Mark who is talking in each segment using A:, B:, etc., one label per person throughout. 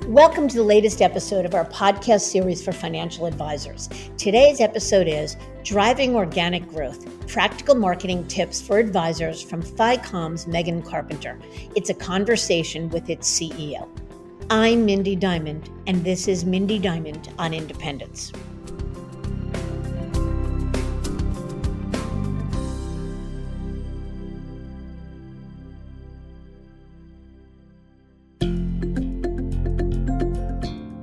A: Welcome to the latest episode of our podcast series for financial advisors. Today's episode is Driving Organic Growth, Practical Marketing Tips for Advisors from FiComm's Megan Carpenter. It's a conversation with its CEO. I'm Mindy Diamond, and this is Mindy Diamond on Independence.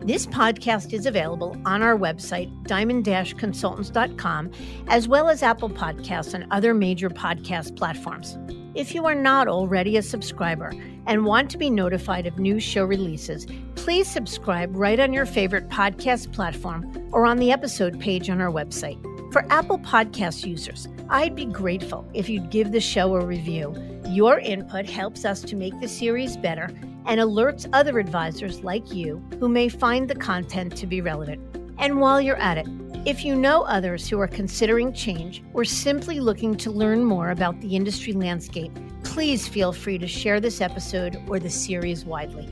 A: This podcast is available on our website, diamond-consultants.com, as well as Apple Podcasts and other major podcast platforms. If you are not already a subscriber and want to be notified of new show releases, please subscribe right on your favorite podcast platform or on the episode page on our website. For Apple Podcast users, I'd be grateful if you'd give the show a review. Your input helps us to make the series better and alerts other advisors like you who may find the content to be relevant. And while you're at it, if you know others who are considering change or simply looking to learn more about the industry landscape, please feel free to share this episode or the series widely.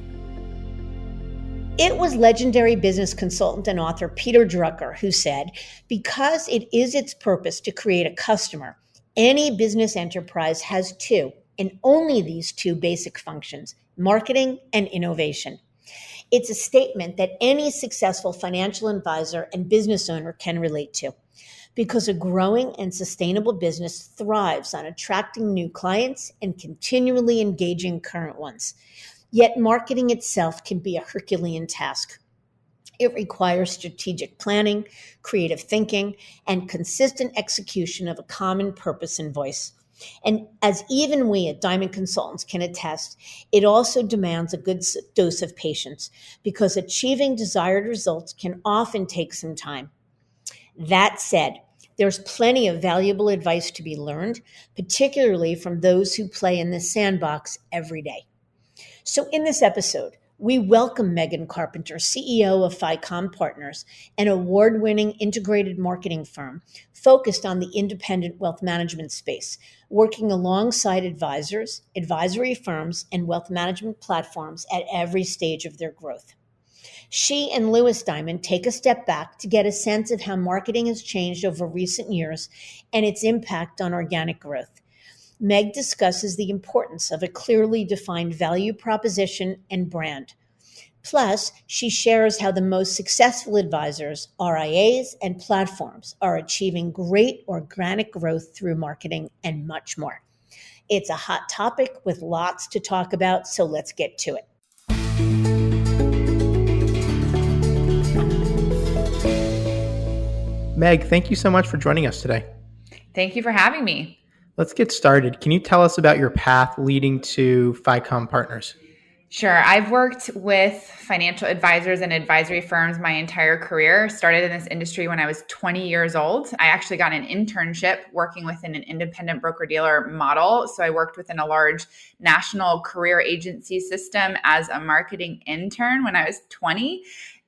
A: It was legendary business consultant and author Peter Drucker who said, because it is its purpose to create a customer, any business enterprise has two, and only these two basic functions, marketing and innovation. It's a statement that any successful financial advisor and business owner can relate to, because a growing and sustainable business thrives on attracting new clients and continually engaging current ones. Yet marketing itself can be a Herculean task. It requires strategic planning, creative thinking, and consistent execution of a common purpose and voice. And as even we at Diamond Consultants can attest, it also demands a good dose of patience because achieving desired results can often take some time. That said, there's plenty of valuable advice to be learned, particularly from those who play in this sandbox every day. So in this episode, we welcome Megan Carpenter, CEO of FiComm Partners, an award-winning integrated marketing firm focused on the independent wealth management space, working alongside advisors, advisory firms, and wealth management platforms at every stage of their growth. She and Lewis Diamond take a step back to get a sense of how marketing has changed over recent years and its impact on organic growth. Meg discusses the importance of a clearly defined value proposition and brand. Plus, she shares how the most successful advisors, RIAs, and platforms are achieving great organic growth through marketing and much more. It's a hot topic with lots to talk about, so let's get to it.
B: Meg, thank you so much for joining us today.
C: Thank you for having me.
B: Let's get started. Can you tell us about your path leading to FiComm Partners?
C: Sure. I've worked with financial advisors and advisory firms my entire career. Started in this industry when I was 20 years old. I actually got an internship working within an independent broker-dealer model. So I worked within a large national career agency system as a marketing intern when I was 20.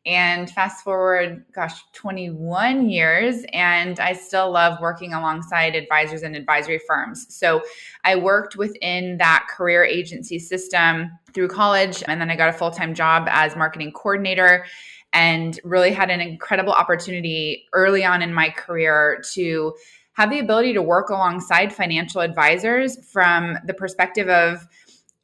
C: And fast forward, 21 years, and I still love working alongside advisors and advisory firms. So I worked within that career agency system through college, and then I got a full-time job as marketing coordinator and really had an incredible opportunity early on in my career to have the ability to work alongside financial advisors from the perspective of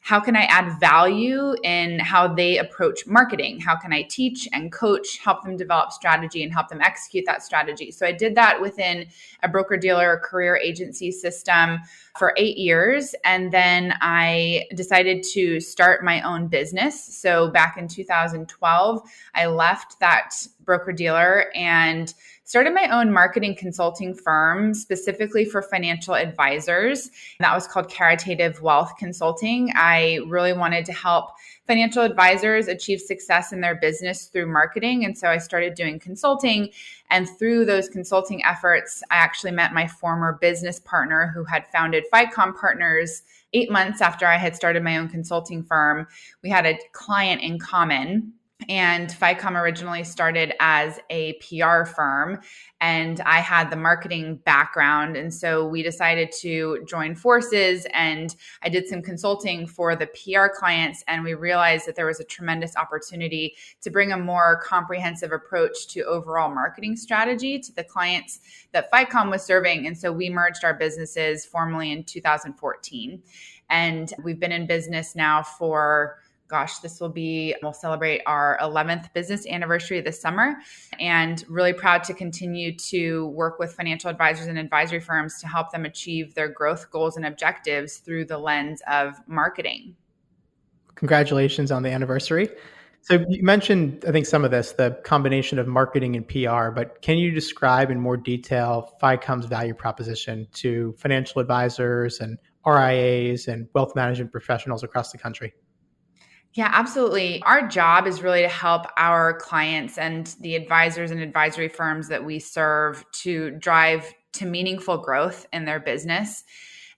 C: how can I add value in how they approach marketing? How can I teach and coach, help them develop strategy and help them execute that strategy? So I did that within a broker-dealer career agency system for 8 years. And then I decided to start my own business. So back in 2012, I left that broker-dealer and started my own marketing consulting firm specifically for financial advisors. That was called Caritative Wealth Consulting. I really wanted to help financial advisors achieve success in their business through marketing. And so I started doing consulting. And through those consulting efforts, I actually met my former business partner who had founded FiComm Partners 8 months after I had started my own consulting firm. We had a client in common And FiComm originally started as a PR firm, and I had the marketing background. And so we decided to join forces, and I did some consulting for the PR clients. And we realized that there was a tremendous opportunity to bring a more comprehensive approach to overall marketing strategy to the clients that FiComm was serving. And so we merged our businesses formally in 2014. And we've been in business now for we'll celebrate our 11th business anniversary this summer, and really proud to continue to work with financial advisors and advisory firms to help them achieve their growth goals and objectives through the lens of marketing.
B: Congratulations on the anniversary. So you mentioned, I think, some of this, the combination of marketing and PR, but can you describe in more detail FiComm's value proposition to financial advisors and RIAs and wealth management professionals across the country?
C: Yeah, absolutely. Our job is really to help our clients and the advisors and advisory firms that we serve to drive to meaningful growth in their business.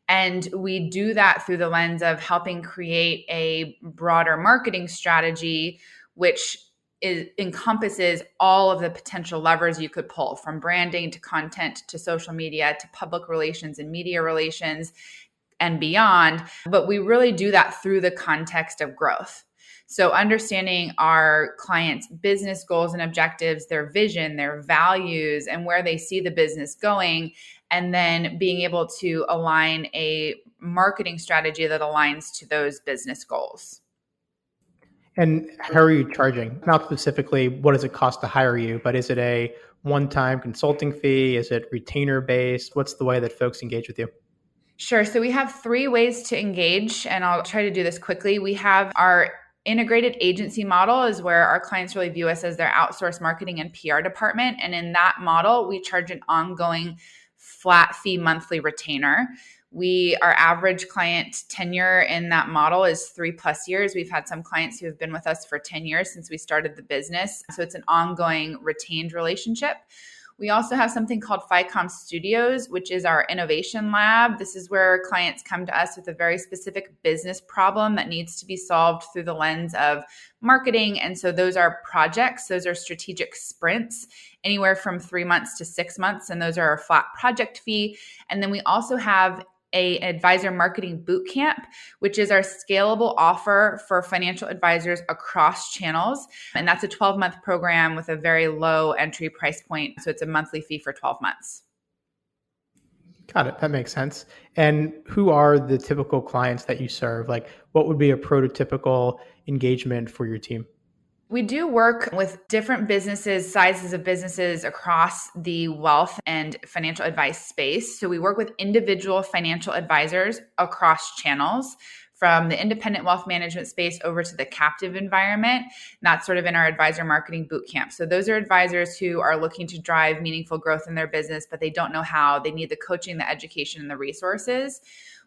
C: And we do that through the lens of helping create a broader marketing strategy, which encompasses all of the potential levers you could pull, from branding to content to social media to public relations and media relations and beyond. But we really do that through the context of growth. So understanding our clients' business goals and objectives, their vision, their values, and where they see the business going, and then being able to align a marketing strategy that aligns to those business goals.
B: And how are you charging? Not specifically, what does it cost to hire you, but is it a one-time consulting fee? Is it retainer-based? What's the way that folks engage with you?
C: Sure. So we have 3 ways to engage, and I'll try to do this quickly. We have our integrated agency model, is where our clients really view us as their outsourced marketing and PR department. And in that model, we charge an ongoing flat fee monthly retainer. Our average client tenure in that model is 3+ years. We've had some clients who have been with us for 10 years since we started the business. So it's an ongoing retained relationship. We also have something called FiComm Studios, which is our innovation lab. This is where clients come to us with a very specific business problem that needs to be solved through the lens of marketing. And so those are projects. Those are strategic sprints, anywhere from 3 months to 6 months. And those are a flat project fee. And then we also have an advisor marketing boot camp, which is our scalable offer for financial advisors across channels. And that's a 12-month program with a very low entry price point. So it's a monthly fee for 12 months.
B: Got it. That makes sense. And who are the typical clients that you serve? Like, what would be a prototypical engagement for your team?
C: We do work with different businesses, sizes of businesses across the wealth and financial advice space. So we work with individual financial advisors across channels, from the independent wealth management space over to the captive environment. And that's sort of in our advisor marketing bootcamp. So those are advisors who are looking to drive meaningful growth in their business, but they don't know how. They need the coaching, the education, and the resources.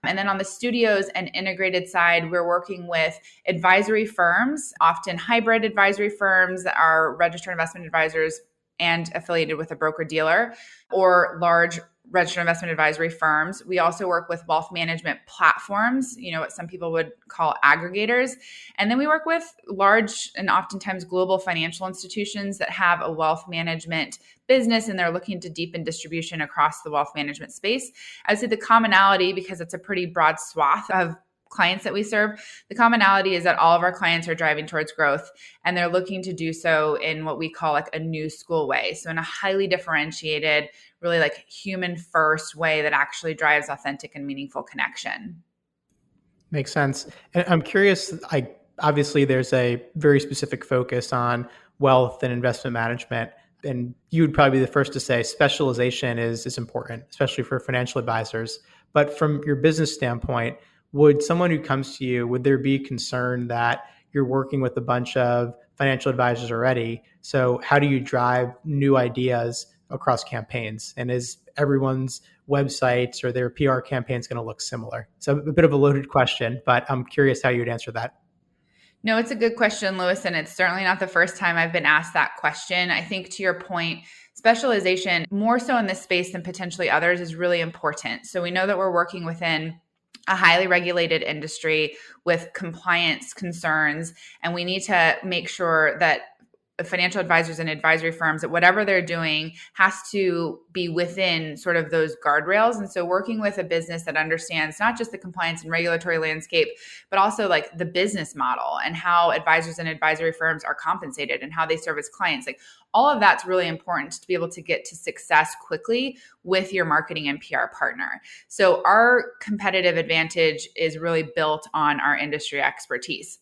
C: And then on the studios and integrated side, we're working with advisory firms, often hybrid advisory firms that are registered investment advisors and affiliated with a broker dealer, or large registered investment advisory firms. We also work with wealth management platforms, what some people would call aggregators. And then we work with large and oftentimes global financial institutions that have a wealth management business and they're looking to deepen distribution across the wealth management space. I would say the commonality, because it's a pretty broad swath of clients that we serve, the commonality is that all of our clients are driving towards growth, and they're looking to do so in what we call like a new school way. So in a highly differentiated, really like human first way that actually drives authentic and meaningful connection.
B: Makes sense. And I'm curious, obviously there's a very specific focus on wealth and investment management. And you would probably be the first to say specialization is important, especially for financial advisors. But from your business standpoint, would someone who comes to you, would there be concern that you're working with a bunch of financial advisors already? So how do you drive new ideas across campaigns? And is everyone's websites or their PR campaigns going to look similar? So a bit of a loaded question, but I'm curious how you would answer that.
C: No, it's a good question, Lewis, and it's certainly not the first time I've been asked that question. I think to your point, specialization, more so in this space than potentially others, is really important. So we know that we're working within a highly regulated industry with compliance concerns, and we need to make sure that financial advisors and advisory firms, that whatever they're doing has to be within sort of those guardrails. And so working with a business that understands not just the compliance and regulatory landscape, but also like the business model and how advisors and advisory firms are compensated and how they service clients, like all of that's really important to be able to get to success quickly with your marketing and PR partner. So our competitive advantage is really built on our industry expertise.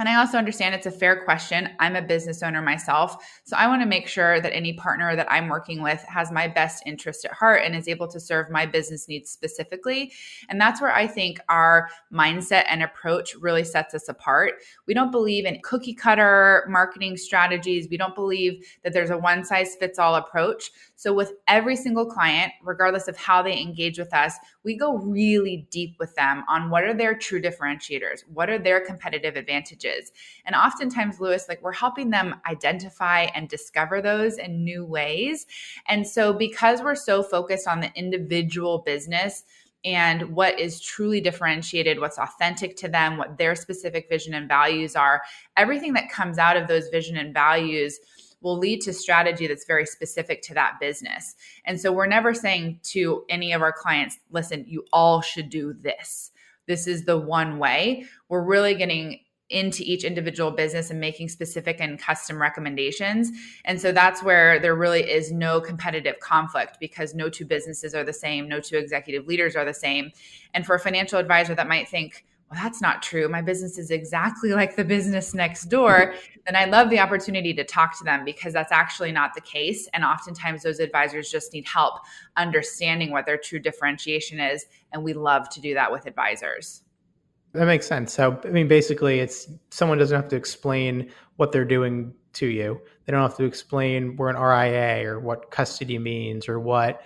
C: And I also understand it's a fair question. I'm a business owner myself, so I want to make sure that any partner that I'm working with has my best interest at heart and is able to serve my business needs specifically. And that's where I think our mindset and approach really sets us apart. We don't believe in cookie cutter marketing strategies. We don't believe that there's a one size fits all approach. So with every single client, regardless of how they engage with us, we go really deep with them on what are their true differentiators, what are their competitive advantages. And oftentimes, Lewis, like we're helping them identify and discover those in new ways. And so because we're so focused on the individual business and what is truly differentiated, what's authentic to them, what their specific vision and values are, everything that comes out of those vision and values will lead to strategy that's very specific to that business. And so we're never saying to any of our clients, listen, you all should do this. This is the one way. We're really getting into each individual business and making specific and custom recommendations. And so that's where there really is no competitive conflict, because no two businesses are the same. No two executive leaders are the same. And for a financial advisor that might think, well, that's not true, my business is exactly like the business next door, then I love the opportunity to talk to them, because that's actually not the case. And oftentimes those advisors just need help understanding what their true differentiation is. And we love to do that with advisors.
B: That makes sense. So, I mean, basically, it's someone doesn't have to explain what they're doing to you. They don't have to explain we're an RIA or what custody means or what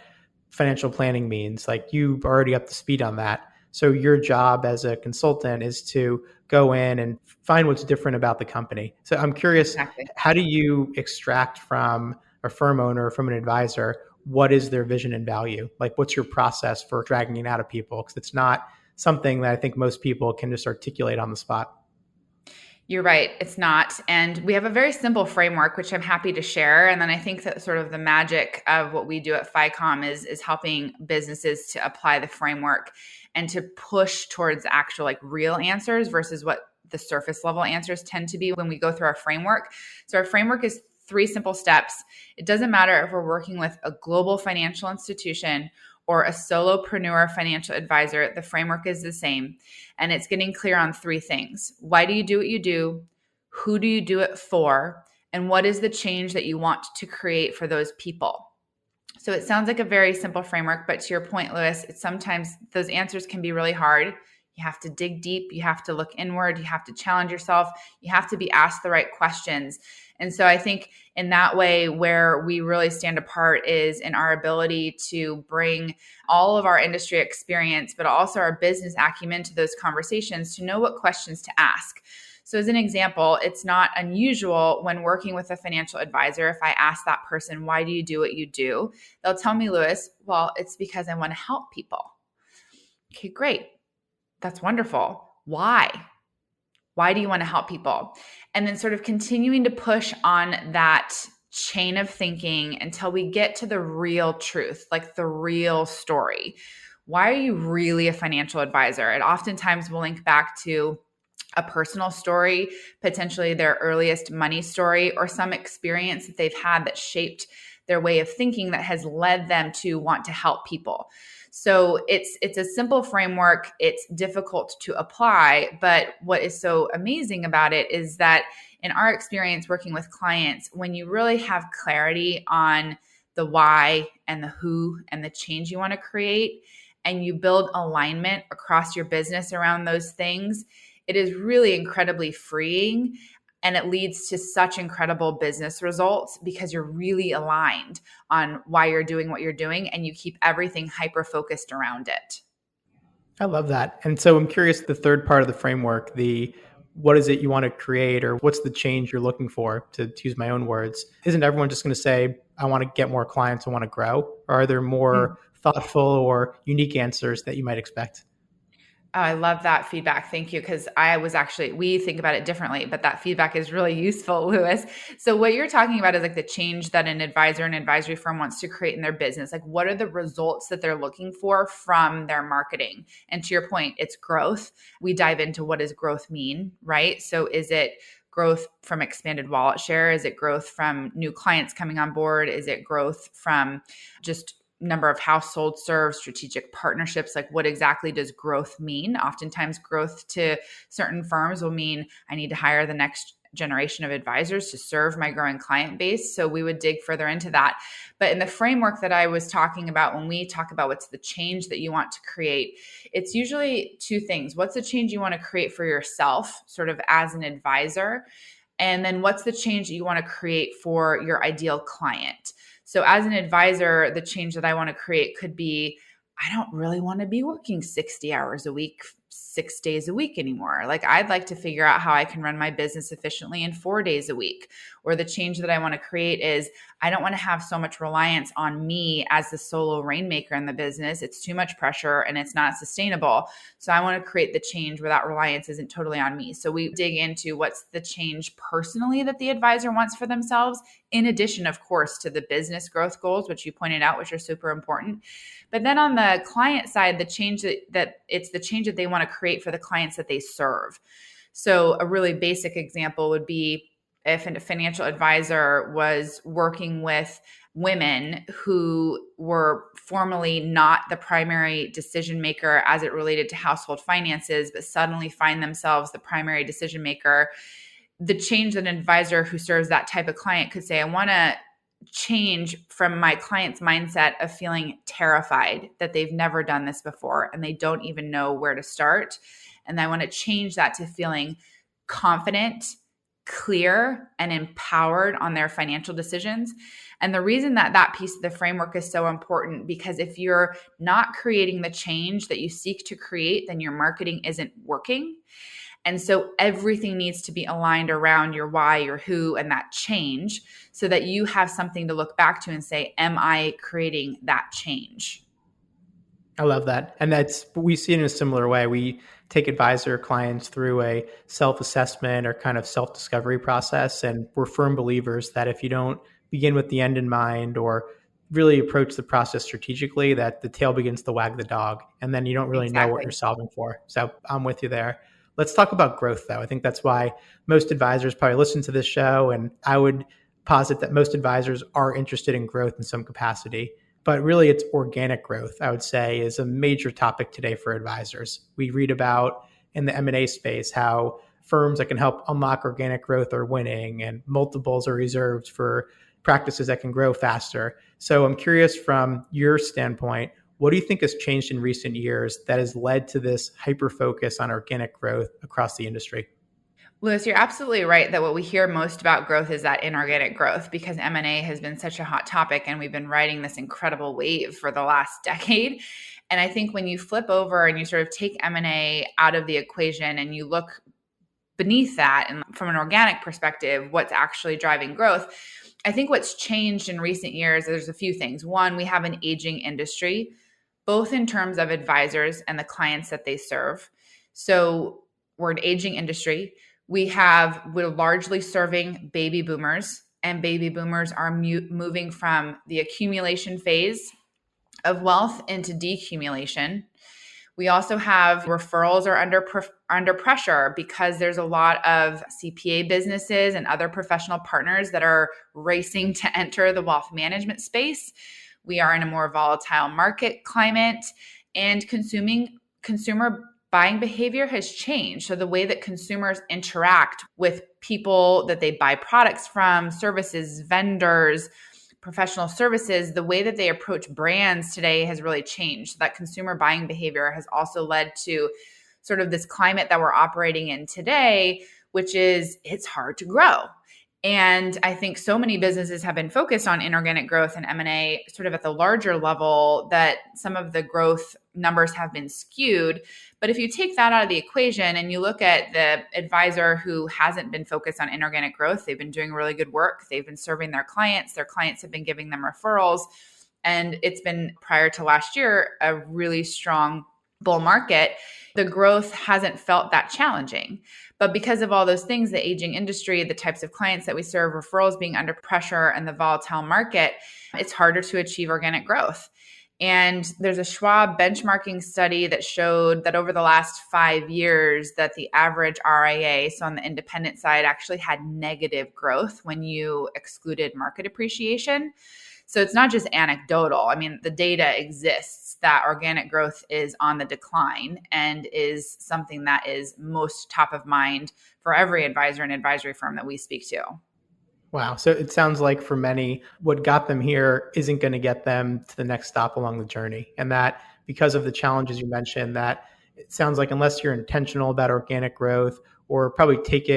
B: financial planning means. Like, you already up to speed on that. So your job as a consultant is to go in and find what's different about the company. So I'm curious,
C: Exactly.
B: How do you extract from a firm owner, from an advisor, what is their vision and value? Like, what's your process for dragging it out of people? Because it's not something that I think most people can just articulate on the spot.
C: You're right. It's not. And we have a very simple framework, which I'm happy to share. And then I think that sort of the magic of what we do at FiComm is helping businesses to apply the framework and to push towards actual like real answers versus what the surface level answers tend to be when we go through our framework. So our framework is 3 simple steps. It doesn't matter if we're working with a global financial institution or a solopreneur financial advisor, the framework is the same. And it's getting clear on 3 things. Why do you do what you do? Who do you do it for? And what is the change that you want to create for those people? So it sounds like a very simple framework, but to your point, Lewis, sometimes those answers can be really hard. You have to dig deep. You have to look inward. You have to challenge yourself. You have to be asked the right questions. And so I think in that way, where we really stand apart is in our ability to bring all of our industry experience, but also our business acumen to those conversations to know what questions to ask. So as an example, it's not unusual when working with a financial advisor, if I ask that person, why do you do what you do? They'll tell me, Lewis, well, it's because I want to help people. Okay, great. That's wonderful. Why? Why do you want to help people? And then sort of continuing to push on that chain of thinking until we get to the real truth, like the real story. Why are you really a financial advisor? It oftentimes will link back to a personal story, potentially their earliest money story, or some experience that they've had that shaped their way of thinking that has led them to want to help people. So it's a simple framework. It's difficult to apply, but what is so amazing about it is that in our experience working with clients, when you really have clarity on the why and the who and the change you want to create, and you build alignment across your business around those things, it is really incredibly freeing. And it leads to such incredible business results because you're really aligned on why you're doing what you're doing, and you keep everything hyper-focused around it.
B: I love that. And so I'm curious, the third part of the framework, what is it you want to create, or what's the change you're looking for, to use my own words? Isn't everyone just going to say, I want to get more clients, I want to grow? Or are there more thoughtful or unique answers that you might expect?
C: Oh, I love that feedback. Thank you. Because we think about it differently, but that feedback is really useful, Lewis. So what you're talking about is like the change that an advisor and advisory firm wants to create in their business. Like, what are the results that they're looking for from their marketing? And to your point, it's growth. We dive into what does growth mean, right? So is it growth from expanded wallet share? Is it growth from new clients coming on board? Is it growth from just number of households served, strategic partnerships? Like, what exactly does growth mean? Oftentimes growth to certain firms will mean I need to hire the next generation of advisors to serve my growing client base. So we would dig further into that. But in the framework that I was talking about, when we talk about what's the change that you want to create, it's usually two things. What's the change you want to create for yourself, sort of as an advisor? And then what's the change that you want to create for your ideal client? So as an advisor, the change that I want to create could be, I don't really want to be working 60 hours a week, 6 days a week anymore. Like, I'd like to figure out how I can run my business efficiently in 4 days a week. Or the change that I want to create is, I don't want to have so much reliance on me as the solo rainmaker in the business. It's too much pressure and it's not sustainable. So I want to create the change where that reliance isn't totally on me. So we dig into what's the change personally that the advisor wants for themselves, in addition, of course, to the business growth goals, which you pointed out, which are super important. But then on the client side, the change that it's the change that they want to create for the clients that they serve. So a really basic example would be if a financial advisor was working with women who were formerly not the primary decision maker as it related to household finances, but suddenly find themselves the primary decision maker. The change that an advisor who serves that type of client could say, I want to change from my client's mindset of feeling terrified that they've never done this before and they don't even know where to start. And I want to change that to feeling confident, clear, and empowered on their financial decisions. And the reason that that piece of the framework is so important, because if you're not creating the change that you seek to create, then your marketing isn't working. And so everything needs to be aligned around your why, your who, and that change, so that you have something to look back to and say, am I creating that change?
B: I love that. And we see it in a similar way. We take advisor clients through a self-assessment or kind of self-discovery process. And we're firm believers that if you don't begin with the end in mind or really approach the process strategically, that the tail begins to wag the dog. And then you don't really know what you're solving for. So I'm with you there. Let's talk about growth, though. I think that's why most advisors probably listen to this show. And I would posit that most advisors are interested in growth in some capacity. But really, it's organic growth, I would say, is a major topic today for advisors. We read about in the M&A space how firms that can help unlock organic growth are winning and multiples are reserved for practices that can grow faster. So I'm curious, from your standpoint, what do you think has changed in recent years that has led to this hyper-focus on organic growth across the industry?
C: Lewis, you're absolutely right that what we hear most about growth is that inorganic growth, because M&A has been such a hot topic and we've been riding this incredible wave for the last decade. And I think when you flip over and you sort of take M&A out of the equation and you look beneath that, and from an organic perspective, what's actually driving growth, I think what's changed in recent years, there's a few things. One, we have an aging industry, both in terms of advisors and the clients that they serve. So we're an aging industry. We're largely serving baby boomers, and baby boomers are moving from the accumulation phase of wealth into decumulation. We also have referrals are under pressure because there's a lot of CPA businesses and other professional partners that are racing to enter the wealth management space. We are in a more volatile market climate, and consumer buying behavior has changed. So the way that consumers interact with people that they buy products from, services, vendors, professional services, the way that they approach brands today has really changed. That consumer buying behavior has also led to sort of this climate that we're operating in today, which is it's hard to grow. And I think so many businesses have been focused on inorganic growth and M&A sort of at the larger level that some of the growth numbers have been skewed. But if you take that out of the equation and you look at the advisor who hasn't been focused on inorganic growth, they've been doing really good work. They've been serving their clients have been giving them referrals. And it's been, prior to last year, a really strong bull market, the growth hasn't felt that challenging. But because of all those things, the aging industry, the types of clients that we serve, referrals being under pressure, and the volatile market, it's harder to achieve organic growth. And there's a Schwab benchmarking study that showed that over the last 5 years that the average RIA, so on the independent side, actually had negative growth when you excluded market appreciation. So it's not just anecdotal. I mean, the data exists that organic growth is on the decline and is something that is most top of mind for every advisor and advisory firm that we speak to.
B: Wow. So it sounds like for many, what got them here isn't going to get them to the next stop along the journey. And that because of the challenges you mentioned, that it sounds like unless you're intentional about organic growth or probably take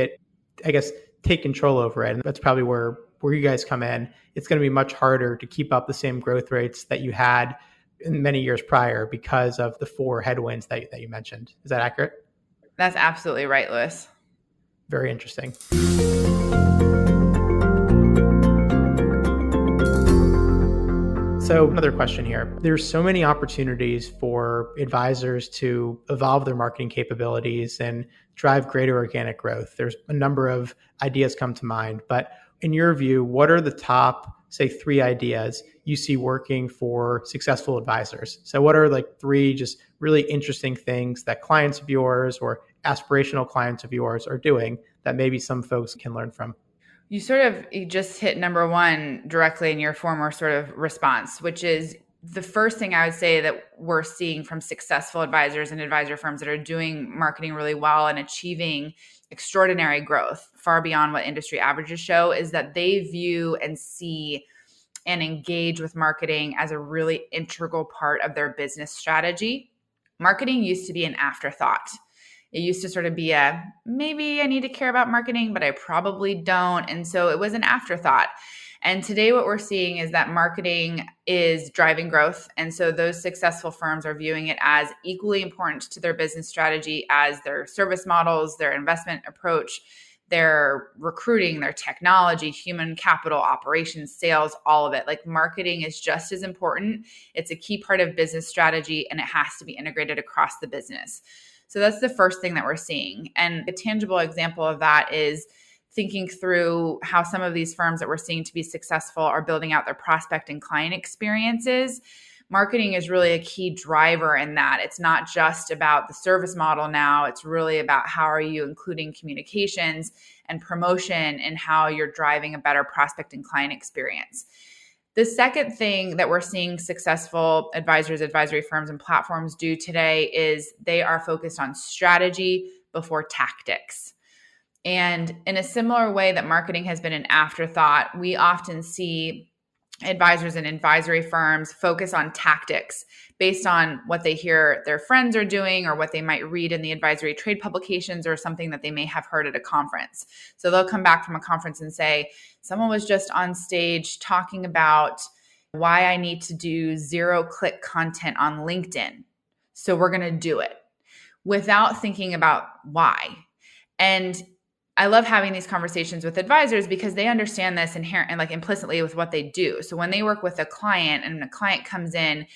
B: control over it. And that's probably where you guys come in. It's going to be much harder to keep up the same growth rates that you had in many years prior because of the 4 headwinds that you mentioned. Is that accurate?
C: That's absolutely right, Louis.
B: Very interesting. So another question here. There's so many opportunities for advisors to evolve their marketing capabilities and drive greater organic growth. There's a number of ideas come to mind, but in your view, what are the top, say, 3 ideas you see working for successful advisors? So what are like 3 just really interesting things that clients of yours or aspirational clients of yours are doing that maybe some folks can learn from?
C: You just hit number 1 directly in your former sort of response, which is the first thing I would say that we're seeing from successful advisors and advisor firms that are doing marketing really well and achieving extraordinary growth far beyond what industry averages show is that they view and see and engage with marketing as a really integral part of their business strategy. Marketing used to be an afterthought. It used to sort of be maybe I need to care about marketing, but I probably don't. And so it was an afterthought. And today what we're seeing is that marketing is driving growth. And so those successful firms are viewing it as equally important to their business strategy as their service models, their investment approach, their recruiting, their technology, human capital, operations, sales, all of it. Like marketing is just as important. It's a key part of business strategy and it has to be integrated across the business. So that's the first thing that we're seeing. And a tangible example of that is thinking through how some of these firms that we're seeing to be successful are building out their prospect and client experiences. Marketing is really a key driver in that. It's not just about the service model now. It's really about how are you including communications and promotion and how you're driving a better prospect and client experience. The second thing that we're seeing successful advisors, advisory firms, and platforms do today is they are focused on strategy before tactics. And in a similar way that marketing has been an afterthought, we often see advisors and advisory firms focus on tactics based on what they hear their friends are doing or what they might read in the advisory trade publications or something that they may have heard at a conference. So they'll come back from a conference and say, someone was just on stage talking about why I need to do 0-click content on LinkedIn. So we're going to do it without thinking about why. And I love having these conversations with advisors because they understand this inherent and like implicitly with what they do. So when they work with a client and a client comes in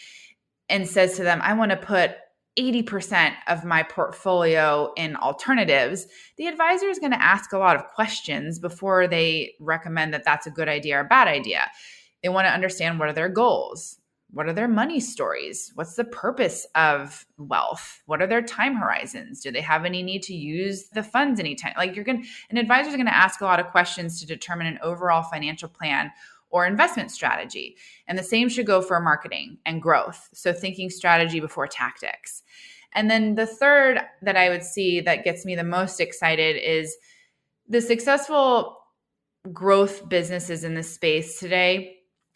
C: and says to them, I want to put 80% of my portfolio in alternatives, the advisor is going to ask a lot of questions before they recommend that that's a good idea or bad idea. They want to understand what are their goals? What are their money stories? What's the purpose of wealth? What are their time horizons? Do they have any need to use the funds anytime? Like an advisor is going to ask a lot of questions to determine an overall financial plan or investment strategy. And the same should go for marketing and growth. So thinking strategy before tactics. And then the third that I would see that gets me the most excited is the successful growth businesses in this space today.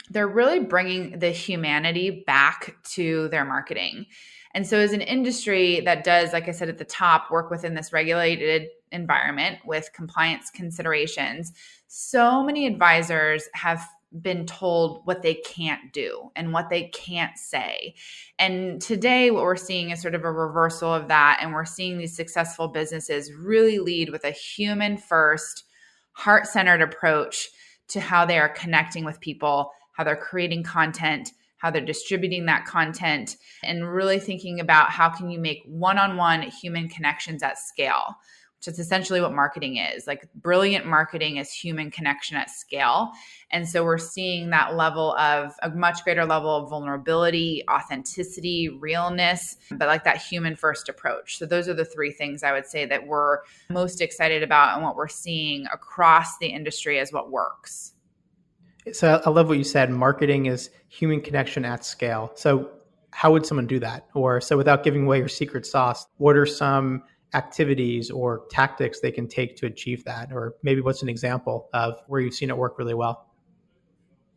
C: They're really bringing the humanity back to their marketing. And so as an industry that does, like I said at the top, work within this regulated environment with compliance considerations, so many advisors have been told what they can't do and what they can't say. And today what we're seeing is sort of a reversal of that. And we're seeing these successful businesses really lead with a human first, heart-centered approach to how they are connecting with people, how they're creating content, how they're distributing that content, and really thinking about how can you make one-on-one human connections at scale, which is essentially what marketing is. Like brilliant marketing is human connection at scale. And so we're seeing that level of a much greater level of vulnerability, authenticity, realness, but like that human first approach. So those are the three things I would say that we're most excited about and what we're seeing across the industry as what works.
B: So I love what you said. Marketing is human connection at scale. So how would someone do that? Or so without giving away your secret sauce, what are some activities or tactics they can take to achieve that? Or maybe what's an example of where you've seen it work really well?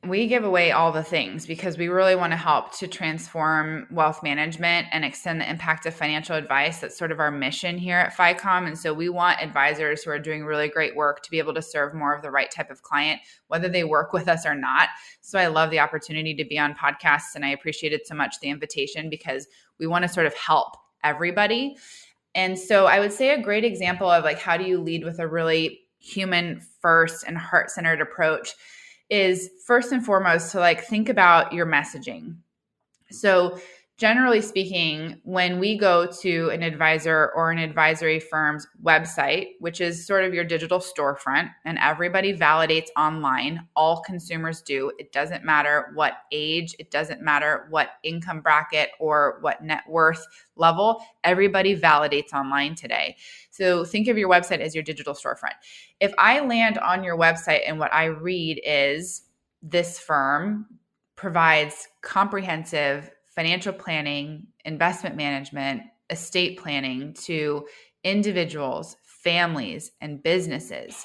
C: We give away all the things because we really want to help to transform wealth management and extend the impact of financial advice. That's sort of our mission here at FiComm. And so we want advisors who are doing really great work to be able to serve more of the right type of client, whether they work with us or not. So I love the opportunity to be on podcasts, and I appreciated so much the invitation because we want to sort of help everybody. And so I would say a great example of like, how do you lead with a really human first and heart-centered approach is first and foremost to like think about your messaging. So generally speaking, when we go to an advisor or an advisory firm's website, which is sort of your digital storefront, and everybody validates online, all consumers do. It doesn't matter what age, it doesn't matter what income bracket or what net worth level, everybody validates online today. So think of your website as your digital storefront. If I land on your website and what I read is this firm provides comprehensive financial planning, investment management, estate planning to individuals, families, and businesses,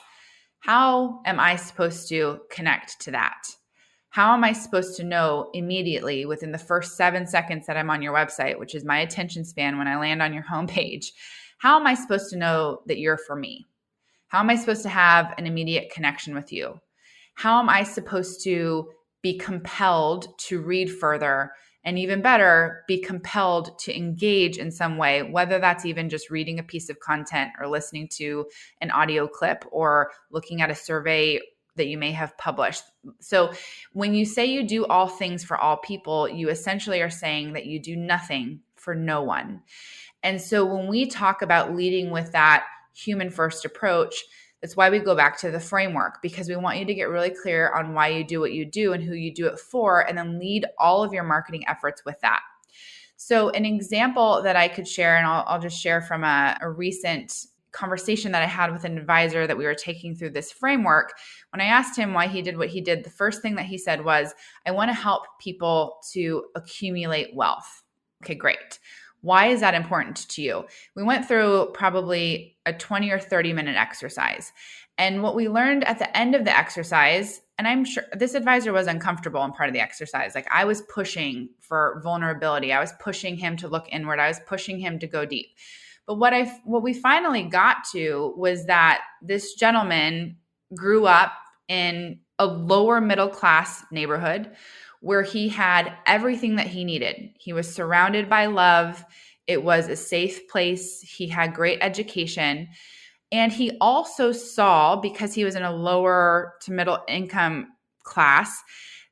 C: how am I supposed to connect to that? How am I supposed to know immediately within the first 7 seconds that I'm on your website, which is my attention span when I land on your homepage? How am I supposed to know that you're for me? How am I supposed to have an immediate connection with you? How am I supposed to be compelled to read further, and even better, be compelled to engage in some way, whether that's even just reading a piece of content or listening to an audio clip or looking at a survey that you may have published. So when you say you do all things for all people, you essentially are saying that you do nothing for no one. And so when we talk about leading with that human first approach, that's why we go back to the framework, because we want you to get really clear on why you do what you do and who you do it for, and then lead all of your marketing efforts with that. So an example that I could share, and I'll just share from a recent conversation that I had with an advisor that we were taking through this framework. When I asked him why he did what he did, the first thing that he said was, I want to help people to accumulate wealth. Okay, great. Why is that important to you? We went through probably a 20 or 30 minute exercise. And what we learned at the end of the exercise, and I'm sure this advisor was uncomfortable in part of the exercise. Like I was pushing for vulnerability. I was pushing him to look inward. I was pushing him to go deep. But what we finally got to was that this gentleman grew up in a lower middle class neighborhood where he had everything that he needed. He was surrounded by love. It was a safe place. He had great education. And he also saw, because he was in a lower to middle income class,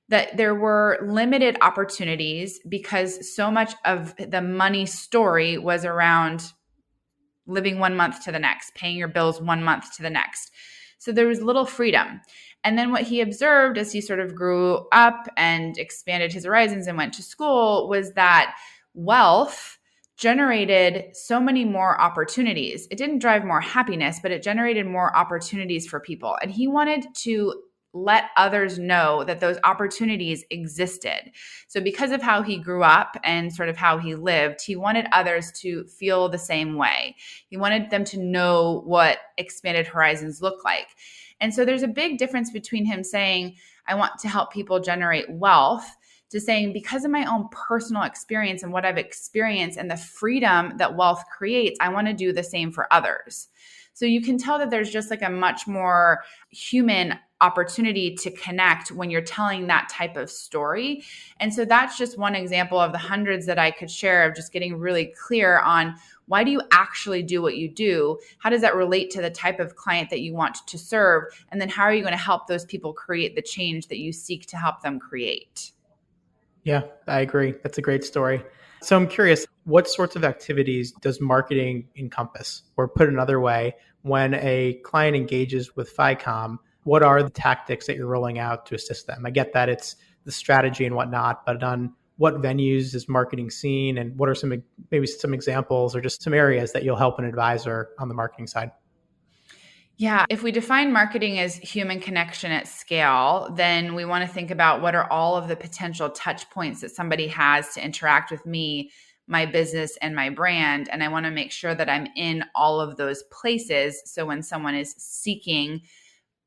C: that there were limited opportunities because so much of the money story was around living 1 month to the next, paying your bills 1 month to the next. So there was little freedom. And then what he observed as he sort of grew up and expanded his horizons and went to school was that wealth generated so many more opportunities. It didn't drive more happiness, but it generated more opportunities for people. And he wanted to let others know that those opportunities existed. So because of how he grew up and sort of how he lived, he wanted others to feel the same way. He wanted them to know what expanded horizons look like. And so there's a big difference between him saying, I want to help people generate wealth, to saying, because of my own personal experience and what I've experienced and the freedom that wealth creates, I want to do the same for others. So you can tell that there's just like a much more human opportunity to connect when you're telling that type of story. And so that's just one example of the hundreds that I could share of just getting really clear on, why do you actually do what you do? How does that relate to the type of client that you want to serve? And then how are you going to help those people create the change that you seek to help them create?
B: Yeah, I agree. That's a great story. So I'm curious, what sorts of activities does marketing encompass? Or put another way, when a client engages with FiComm, what are the tactics that you're rolling out to assist them? I get that it's the strategy and whatnot, but on what venues is marketing seen, and what are maybe some examples or just some areas that you'll help an advisor on the marketing side?
C: Yeah, if we define marketing as human connection at scale, then we want to think about what are all of the potential touch points that somebody has to interact with me, my business, and my brand. And I want to make sure that I'm in all of those places. So when someone is seeking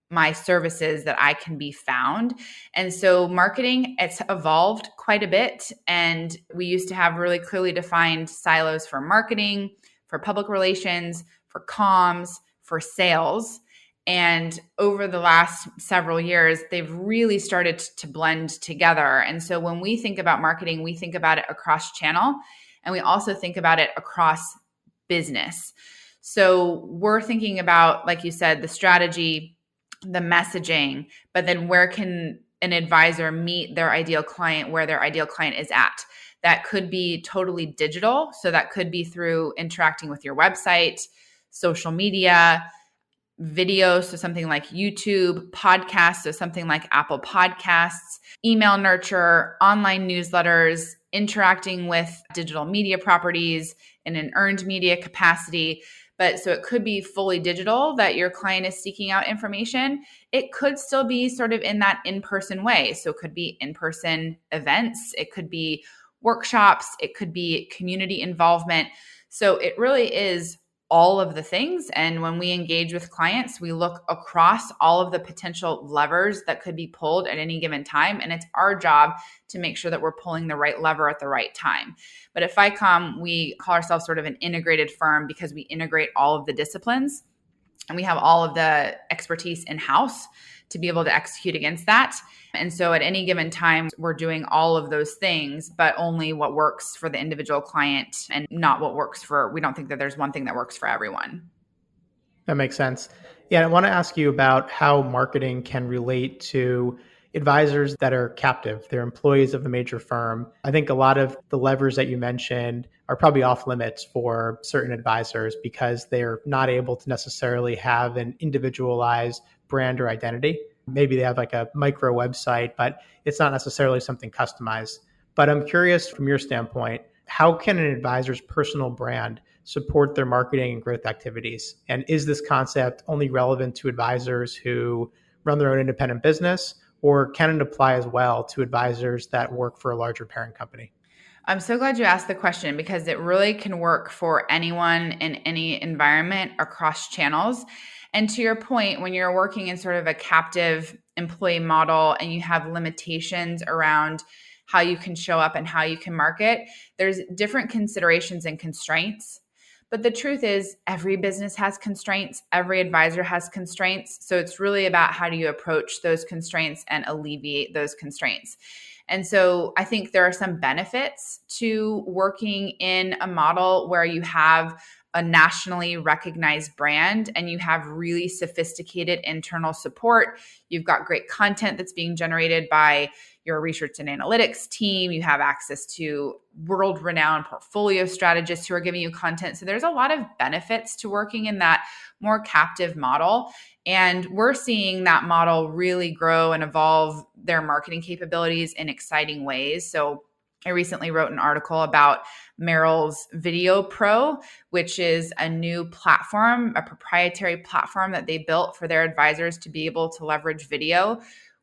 C: my services, that I can be found. And so marketing, it's evolved quite a bit. And we used to have really clearly defined silos for marketing, for public relations, for comms, for sales. And over the last several years, they've really started to blend together. And so when we think about marketing, we think about it across channel, and we also think about it across business. So we're thinking about, like you said, the strategy, the messaging, but then where can an advisor meet their ideal client, where their ideal client is at? That could be totally digital. So that could be through interacting with your website, social media, video, so something like YouTube, podcasts, so something like Apple Podcasts, email nurture, online newsletters, interacting with digital media properties in an earned media capacity. But so it could be fully digital that your client is seeking out information. It could still be sort of in that in-person way. So it could be in-person events. It could be workshops. It could be community involvement. So it really is all of the things. And when we engage with clients, we look across all of the potential levers that could be pulled at any given time. And it's our job to make sure that we're pulling the right lever at the right time. But at FiComm, we call ourselves sort of an integrated firm because we integrate all of the disciplines, and we have all of the expertise in-house to be able to execute against that. And so at any given time, we're doing all of those things, but only what works for the individual client and not what works we don't think that there's one thing that works for everyone.
B: That makes sense. Yeah, I want to ask you about how marketing can relate to advisors that are captive. They're employees of a major firm. I think a lot of the levers that you mentioned are probably off limits for certain advisors because they're not able to necessarily have an individualized brand or identity. Maybe they have like a micro website, but it's not necessarily something customized. But I'm curious from your standpoint, how can an advisor's personal brand support their marketing and growth activities? And is this concept only relevant to advisors who run their own independent business, or can it apply as well to advisors that work for a larger parent company?
C: I'm so glad you asked the question because it really can work for anyone in any environment across channels. And to your point, when you're working in sort of a captive employee model and you have limitations around how you can show up and how you can market, there's different considerations and constraints. But the truth is, every business has constraints. Every advisor has constraints. So it's really about how do you approach those constraints and alleviate those constraints. And so I think there are some benefits to working in a model where you have a nationally recognized brand and you have really sophisticated internal support. You've got great content that's being generated by your research and analytics team. You have access to world-renowned portfolio strategists who are giving you content. So there's a lot of benefits to working in that more captive model. And we're seeing that model really grow and evolve their marketing capabilities in exciting ways. So I recently wrote an article about Merrill's Video Pro, which is a new platform, a proprietary platform that they built for their advisors to be able to leverage video.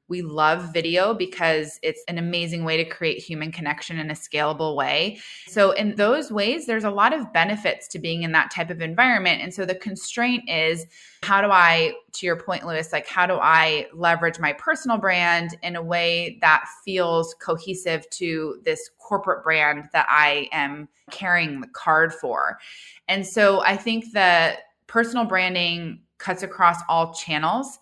C: We love video because it's an amazing way to create human connection in a scalable way. So in those ways, there's a lot of benefits to being in that type of environment. And so the constraint is, how do I, to your point, Lewis, like how do I leverage my personal brand in a way that feels cohesive to this corporate brand that I am carrying the card for? And so I think that personal branding cuts across all channels.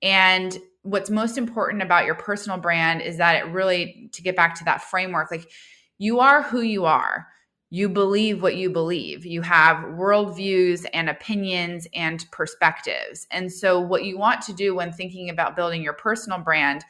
C: And what's most important about your personal brand is that it really, to get back to that framework, like you are who you are. You believe what you believe. You have worldviews and opinions and perspectives. And so what you want to do when thinking about building your personal brand,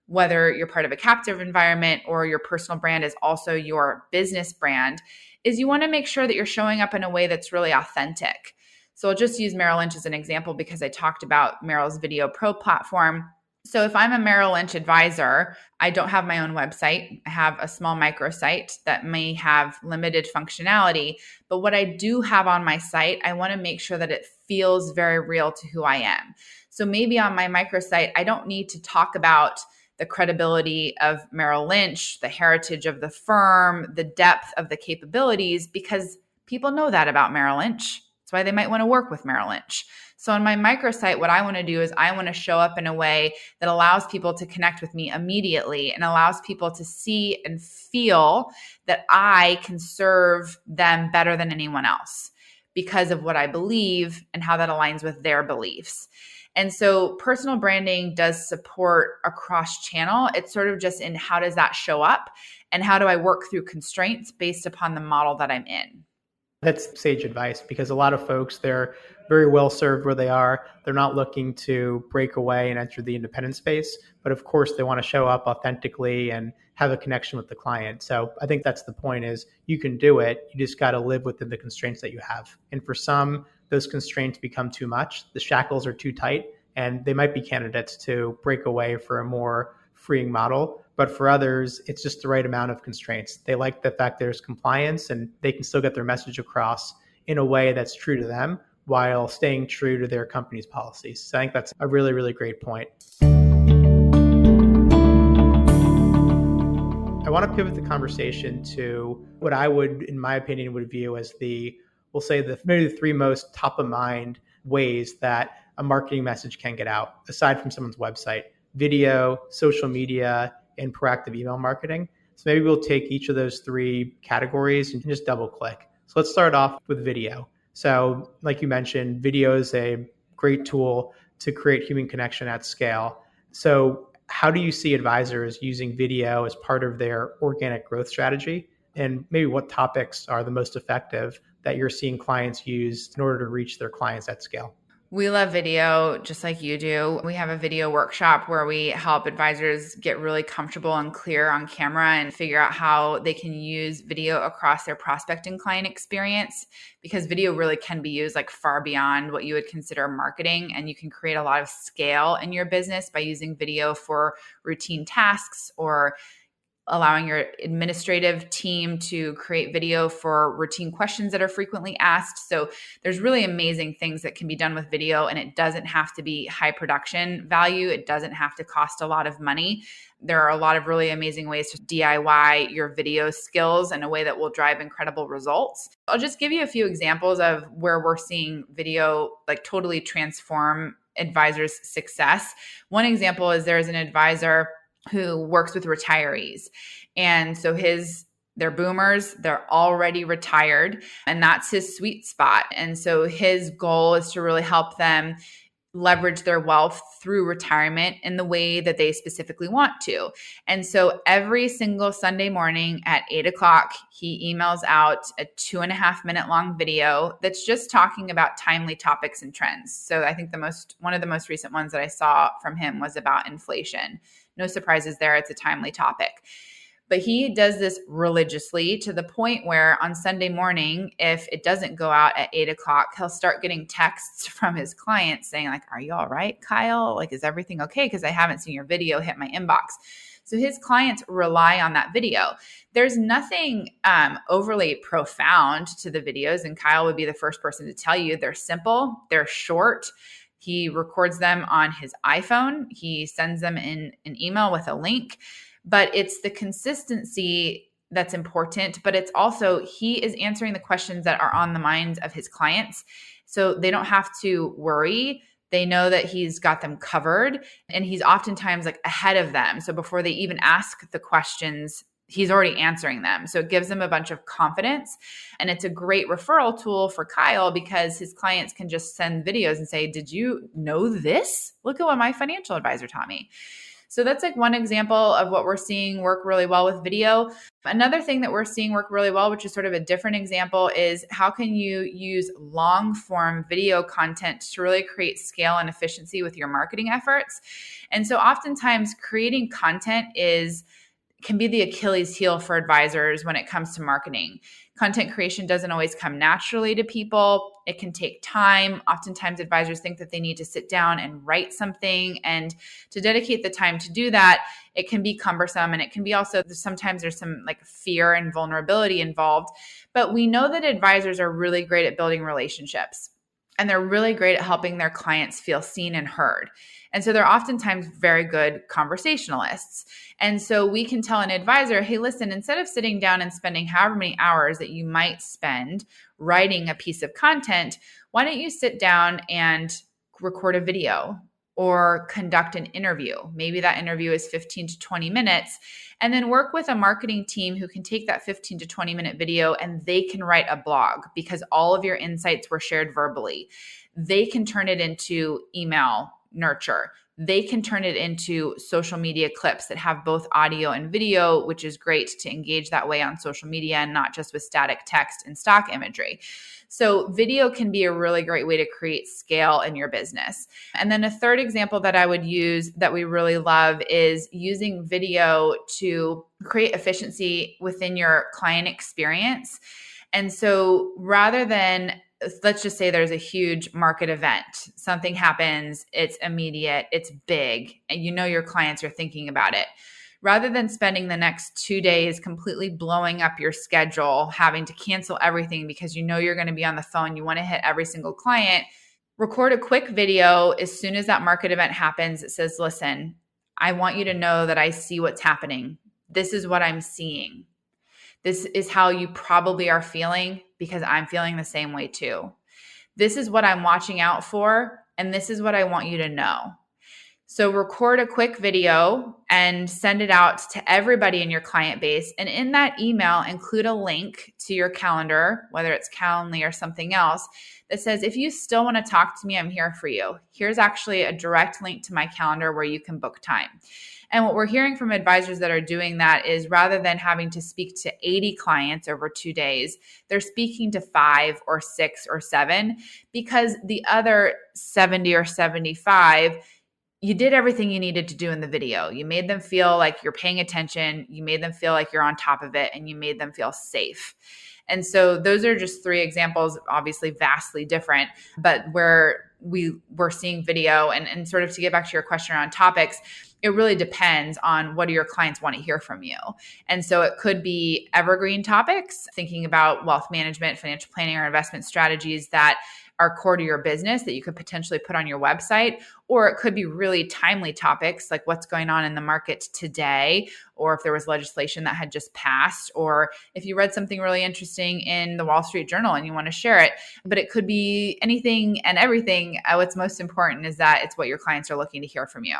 C: whether you're part of a captive environment or your personal brand is also your business brand, is you want to make sure that you're showing up in a way that's really authentic. So I'll just use Merrill Lynch as an example because I talked about Merrill's Video Pro platform. So if I'm a Merrill Lynch advisor, I don't have my own website. I have a small microsite that may have limited functionality. But what I do have on my site, I want to make sure that it feels very real to who I am. So maybe on my microsite, I don't need to talk about the credibility of Merrill Lynch, the heritage of the firm, the depth of the capabilities, because people know that about Merrill Lynch. That's why they might want to work with Merrill Lynch. So on my microsite, what I want to do is I want to show up in a way that allows people to connect with me immediately and allows people to see and feel that I can serve them better than anyone else because of what I believe and how that aligns with their beliefs. And so personal branding does support across channel. It's sort of just in how does that show up and how do I work through constraints based upon the model that I'm in.
B: That's sage advice because a lot of folks, they're very well served where they are. They're not looking to break away and enter the independent space. But of course, they want to show up authentically and have a connection with the client. So I think that's the point is you can do it. You just got to live within the constraints that you have. And for some, those constraints become too much. The shackles are too tight and they might be candidates to break away for a more freeing model. But for others, it's just the right amount of constraints. They like the fact there's compliance and they can still get their message across in a way that's true to them while staying true to their company's policies. So I think that's a really, really great point. I want to pivot the conversation to what I would, in my opinion, would view as we'll say maybe the three most top of mind ways that a marketing message can get out, aside from someone's website: video, social media, and proactive email marketing. So maybe we'll take each of those three categories and just double click. So let's start off with video. So like you mentioned, video is a great tool to create human connection at scale. So how do you see advisors using video as part of their organic growth strategy? And maybe what topics are the most effective that you're seeing clients use in order to reach their clients at scale?
C: We love video just like you do. We have a video workshop where we help advisors get really comfortable and clear on camera and figure out how they can use video across their prospecting client experience, because video really can be used like far beyond what you would consider marketing. And you can create a lot of scale in your business by using video for routine tasks or allowing your administrative team to create video for routine questions that are frequently asked. So there's really amazing things that can be done with video, and it doesn't have to be high production value. It doesn't have to cost a lot of money. There are a lot of really amazing ways to DIY your video skills in a way that will drive incredible results. I'll just give you a few examples of where we're seeing video like totally transform advisors' success. One example is there's an advisor who works with retirees. And so they're boomers, they're already retired, and that's his sweet spot. And so his goal is to really help them leverage their wealth through retirement in the way that they specifically want to. And so every single Sunday morning at 8:00, he emails out a 2.5-minute long video that's just talking about timely topics and trends. So I think one of the most recent ones that I saw from him was about inflation. No surprises there. It's a timely topic. But he does this religiously to the point where on Sunday morning, if it doesn't go out at 8:00, he'll start getting texts from his clients saying like, "Are you all right, Kyle? Like, is everything okay? Because I haven't seen your video hit my inbox." So his clients rely on that video. There's nothing overly profound to the videos. And Kyle would be the first person to tell you they're simple, they're short. He records them on his iPhone. He sends them in an email with a link. But it's the consistency that's important. But it's also he is answering the questions that are on the minds of his clients. So they don't have to worry. They know that he's got them covered. And he's oftentimes like ahead of them. So before they even ask the questions, he's already answering them. So it gives them a bunch of confidence. And it's a great referral tool for Kyle because his clients can just send videos and say, "Did you know this? Look at what my financial advisor taught me." So that's like one example of what we're seeing work really well with video. Another thing that we're seeing work really well, which is sort of a different example, is how can you use long form video content to really create scale and efficiency with your marketing efforts? And so oftentimes creating content can be the Achilles heel for advisors when it comes to marketing. Content creation doesn't always come naturally to people. It can take time. Oftentimes advisors think that they need to sit down and write something, and to dedicate the time to do that, it can be cumbersome, and it can be also sometimes there's some like fear and vulnerability involved. But we know that advisors are really great at building relationships, and they're really great at helping their clients feel seen and heard. And so they're oftentimes very good conversationalists. And so we can tell an advisor, hey, listen, instead of sitting down and spending however many hours that you might spend writing a piece of content, why don't you sit down and record a video or conduct an interview? Maybe that interview is 15 to 20 minutes, and then work with a marketing team who can take that 15 to 20 minute video and they can write a blog because all of your insights were shared verbally. They can turn it into email nurture. They can turn it into social media clips that have both audio and video, which is great to engage that way on social media and not just with static text and stock imagery. So video can be a really great way to create scale in your business. And then a third example that I would use that we really love is using video to create efficiency within your client experience. And so rather than, let's just say there's a huge market event, something happens, it's immediate, it's big, and you know your clients are thinking about it. Rather than spending the next 2 days completely blowing up your schedule, having to cancel everything because you know you're going to be on the phone, you want to hit every single client, record a quick video as soon as that market event happens. It says, listen, I want you to know that I see what's happening. This is what I'm seeing. This is how you probably are feeling because I'm feeling the same way too. This is what I'm watching out for, and this is what I want you to know. So record a quick video and send it out to everybody in your client base. And in that email, include a link to your calendar, whether it's Calendly or something else, that says, if you still want to talk to me, I'm here for you. Here's actually a direct link to my calendar where you can book time. And what we're hearing from advisors that are doing that is rather than having to speak to 80 clients over 2 days, they're speaking to 5 or 6 or 7 because the other 70 or 75, you did everything you needed to do in the video. You made them feel like you're paying attention. You made them feel like you're on top of it, and you made them feel safe. And so those are just 3 examples, obviously vastly different, but where we're seeing video and sort of to get back to your question around topics, it really depends on what do your clients want to hear from you. And so it could be evergreen topics, thinking about wealth management, financial planning, or investment strategies that are core to your business that you could potentially put on your website. Or it could be really timely topics like what's going on in the market today, or if there was legislation that had just passed, or if you read something really interesting in the Wall Street Journal and you want to share it. But it could be anything and everything. What's most important is that it's what your clients are looking to hear from you.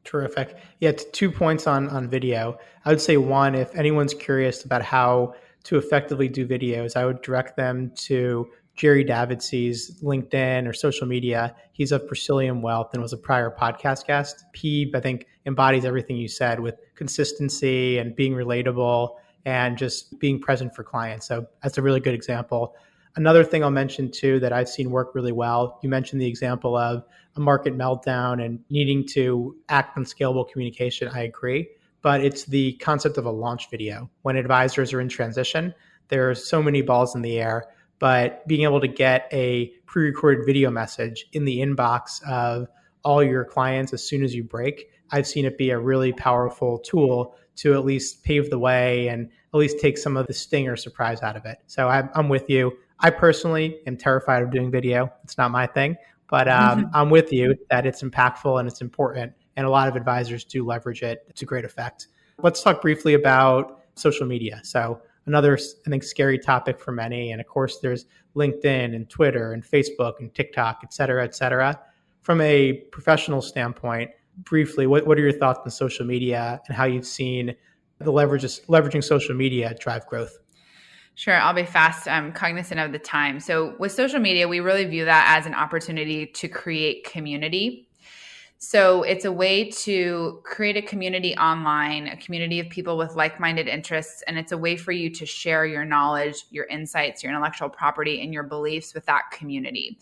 B: Terrific. Yeah, 2 points on video. I would say one, if anyone's curious about how to effectively do videos, I would direct them to Jerry Davidsy's LinkedIn or social media. He's of Persilium Wealth and was a prior podcast guest. He, I think, embodies everything you said with consistency and being relatable and just being present for clients. So that's a really good example. Another thing I'll mention too that I've seen work really well, you mentioned the example of a market meltdown and needing to act on scalable communication. I agree, but it's the concept of a launch video. When advisors are in transition, there are so many balls in the air, but being able to get a pre-recorded video message in the inbox of all your clients as soon as you break, I've seen it be a really powerful tool to at least pave the way and at least take some of the sting or surprise out of it. So I'm with you. I personally am terrified of doing video. It's not my thing, but I'm with you that it's impactful and it's important. And a lot of advisors do leverage it to great effect. Let's talk briefly about social media. So another, I think, scary topic for many. And of course, there's LinkedIn and Twitter and Facebook and TikTok, et cetera, et cetera. From a professional standpoint, briefly, what are your thoughts on social media and how you've seen the leveraging social media drive growth?
C: Sure, I'll be fast. I'm cognizant of the time. So with social media, we really view that as an opportunity to create community. So it's a way to create a community online, a community of people with like-minded interests, and it's a way for you to share your knowledge, your insights, your intellectual property, and your beliefs with that community.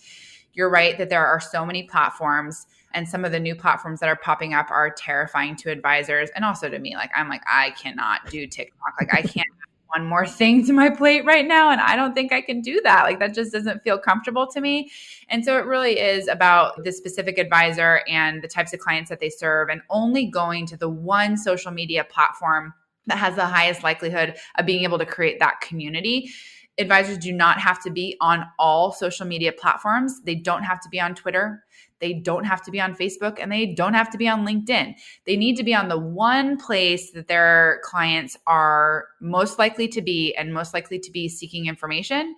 C: You're right that there are so many platforms, and some of the new platforms that are popping up are terrifying to advisors and also to me. I'm like, I cannot do TikTok. I can't add one more thing to my plate right now, and I don't think I can do that. That just doesn't feel comfortable to me. And so it really is about the specific advisor and the types of clients that they serve, and only going to the one social media platform that has the highest likelihood of being able to create that community. Advisors do not have to be on all social media platforms. They don't have to be on Twitter. They don't have to be on Facebook, and they don't have to be on LinkedIn. They need to be on the one place that their clients are most likely to be and most likely to be seeking information.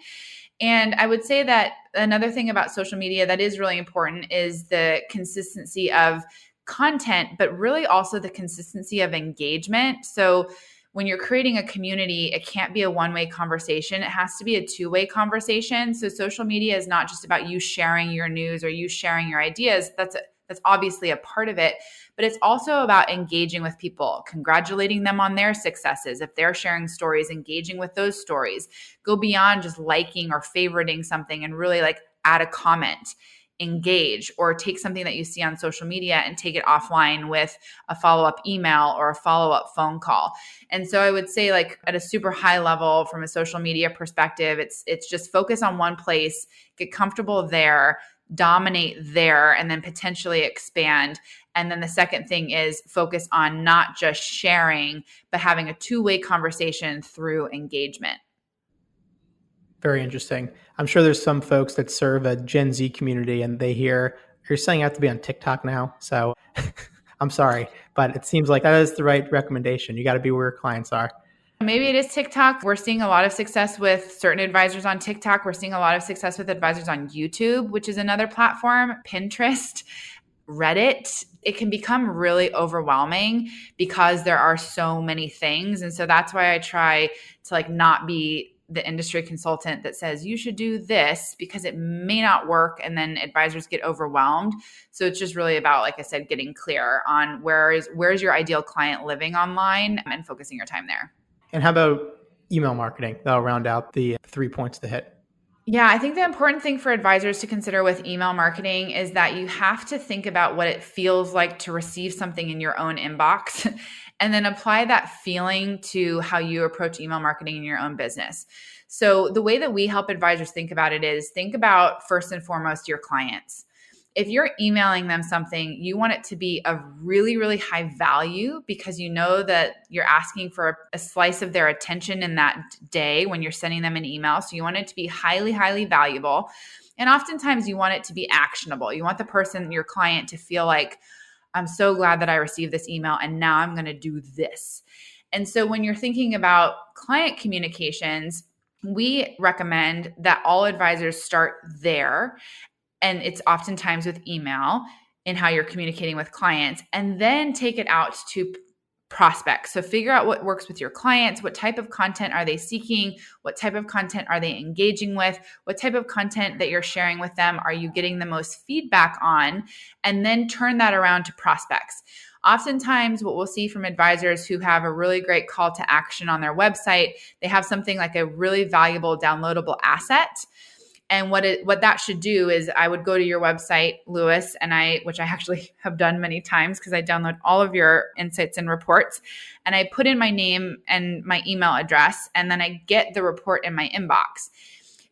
C: And I would say that another thing about social media that is really important is the consistency of content, but really also the consistency of engagement. So when you're creating a community, it can't be a one-way conversation. It has to be a two-way conversation. So social media is not just about you sharing your news or you sharing your ideas. That's obviously a part of it, but it's also about engaging with people, congratulating them on their successes. If they're sharing stories, engaging with those stories. Go beyond just liking or favoriting something and really add a comment, engage, or take something that you see on social media and take it offline with a follow-up email or a follow-up phone call. And so I would say at a super high level from a social media perspective, it's just focus on one place, get comfortable there, dominate there, and then potentially expand. And then the second thing is focus on not just sharing, but having a two-way conversation through engagement.
B: Very interesting. I'm sure there's some folks that serve a Gen Z community and they hear, you're saying I have to be on TikTok now. So I'm sorry, but it seems like that is the right recommendation. You got to be where your clients are.
C: Maybe it is TikTok. We're seeing a lot of success with certain advisors on TikTok. We're seeing a lot of success with advisors on YouTube, which is another platform, Pinterest, Reddit. It can become really overwhelming because there are so many things. And so that's why I try to not be the industry consultant that says you should do this, because it may not work and then advisors get overwhelmed. So it's just really about, like I said, getting clear on where's your ideal client living online and focusing your time there.
B: And how about email marketing? That'll round out the 3 points to hit.
C: Yeah, I think the important thing for advisors to consider with email marketing is that you have to think about what it feels like to receive something in your own inbox and then apply that feeling to how you approach email marketing in your own business. So the way that we help advisors think about it is think about first and foremost your clients. If you're emailing them something, you want it to be of really, really high value because you know that you're asking for a slice of their attention in that day when you're sending them an email. So you want it to be highly, highly valuable. And oftentimes you want it to be actionable. You want the person, your client, to feel like, I'm so glad that I received this email and now I'm going to do this. And so when you're thinking about client communications, we recommend that all advisors start there. And it's oftentimes with email in how you're communicating with clients, and then take it out to prospects. So figure out what works with your clients. What type of content are they seeking? What type of content are they engaging with? What type of content that you're sharing with them are you getting the most feedback on? And then turn that around to prospects. Oftentimes, what we'll see from advisors who have a really great call to action on their website, they have something like a really valuable downloadable asset. And what that should do is I would go to your website, Lewis, which I actually have done many times because I download all of your insights and reports, and I put in my name and my email address, and then I get the report in my inbox.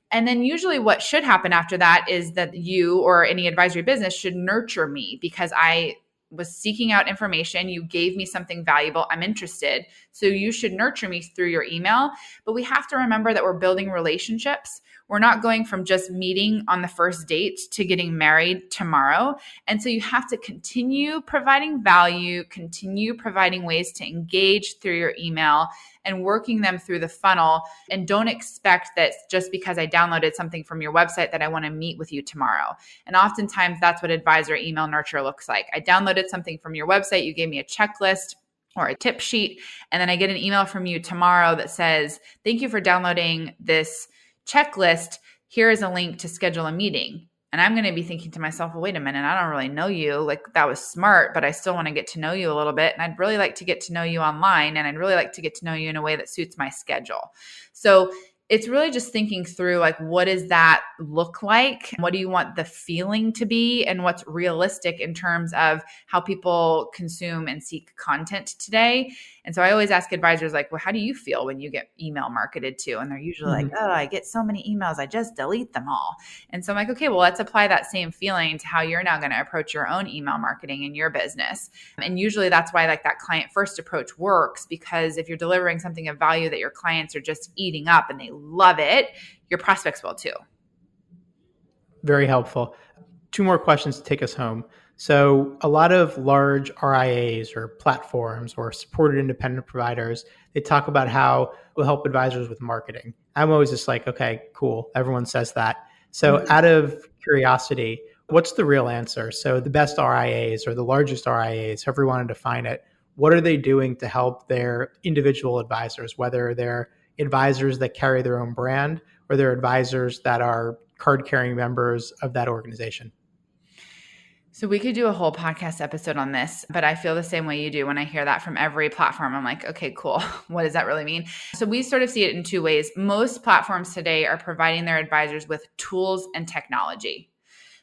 C: And then usually what should happen after that is that you or any advisory business should nurture me because I was seeking out information. You gave me something valuable. I'm interested. So you should nurture me through your email. But we have to remember that we're building relationships. We're not going from just meeting on the first date to getting married tomorrow. And so you have to continue providing value, continue providing ways to engage through your email and working them through the funnel. And don't expect that just because I downloaded something from your website that I want to meet with you tomorrow. And oftentimes that's what advisor email nurture looks like. I downloaded something from your website. You gave me a checklist or a tip sheet. And then I get an email from you tomorrow that says, thank you for downloading this checklist. Here is a link to schedule a meeting. And I'm going to be thinking to myself, well, wait a minute, I don't really know you. Like, that was smart, but I still want to get to know you a little bit. And I'd really like to get to know you online. And I'd really like to get to know you in a way that suits my schedule. So it's really just thinking through, like, what does that look like? What do you want the feeling to be? And what's realistic in terms of how people consume and seek content today? And so I always ask advisors, like, well, how do you feel when you get email marketed to? And they're usually like, oh, I get so many emails, I just delete them all. And so I'm like, okay, well, let's apply that same feeling to how you're now going to approach your own email marketing in your business. And usually that's why, like, that client first approach works, because if you're delivering something of value that your clients are just eating up and they love it, your prospects will too.
B: Very helpful. 2 more questions to take us home. So a lot of large RIAs or platforms or supported independent providers, they talk about how we'll help advisors with marketing. I'm always just like, okay, cool. Everyone says that. So out of curiosity, what's the real answer? So the best RIAs or the largest RIAs, however you want to define it, what are they doing to help their individual advisors, whether they're advisors that carry their own brand or they're advisors that are card-carrying members of that organization?
C: So we could do a whole podcast episode on this, but I feel the same way you do when I hear that from every platform. I'm like, okay, cool. What does that really mean? So we sort of see it in 2 ways. Most platforms today are providing their advisors with tools and technology.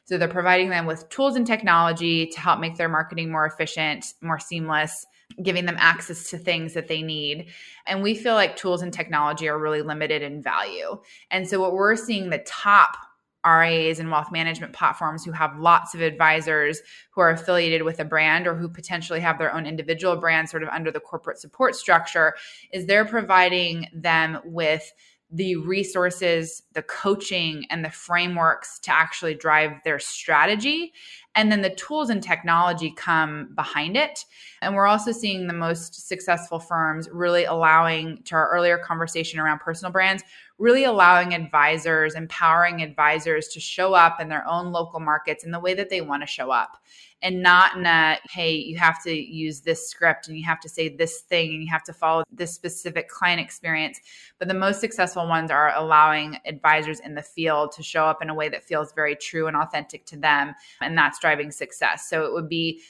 C: So they're providing them with tools and technology to help make their marketing more efficient, more seamless, giving them access to things that they need. And we feel like tools and technology are really limited in value. And so what we're seeing, the top RIAs and wealth management platforms who have lots of advisors who are affiliated with a brand or who potentially have their own individual brand sort of under the corporate support structure, is they're providing them with the resources, the coaching, and the frameworks to actually drive their strategy. And then the tools and technology come behind it. And we're also seeing the most successful firms really allowing, to our earlier conversation around personal brands, really allowing advisors, empowering advisors to show up in their own local markets in the way that they want to show up. And not in a, hey, you have to use this script and you have to say this thing and you have to follow this specific client experience. But the most successful ones are allowing advisors in the field to show up in a way that feels very true and authentic to them. And that's driving success. So it would be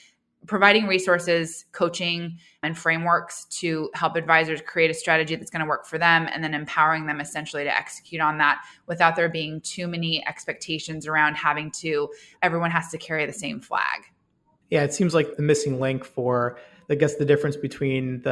C: providing resources, coaching, and frameworks to help advisors create a strategy that's going to work for them, and then empowering them essentially to execute on that without there being too many expectations around everyone has to carry the same flag.
B: Yeah, it seems like the missing link for, I guess, the difference between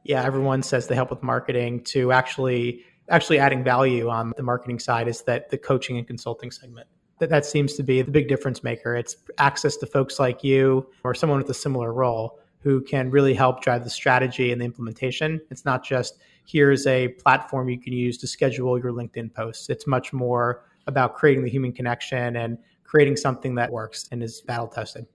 B: everyone says they help with marketing to actually adding value on the marketing side is that the coaching and consulting segment. That seems to be the big difference maker. It's access to folks like you or someone with a similar role who can really help drive the strategy and the implementation. It's not just, here's a platform you can use to schedule your LinkedIn posts. It's much more about creating the human connection and creating something that works and is battle tested.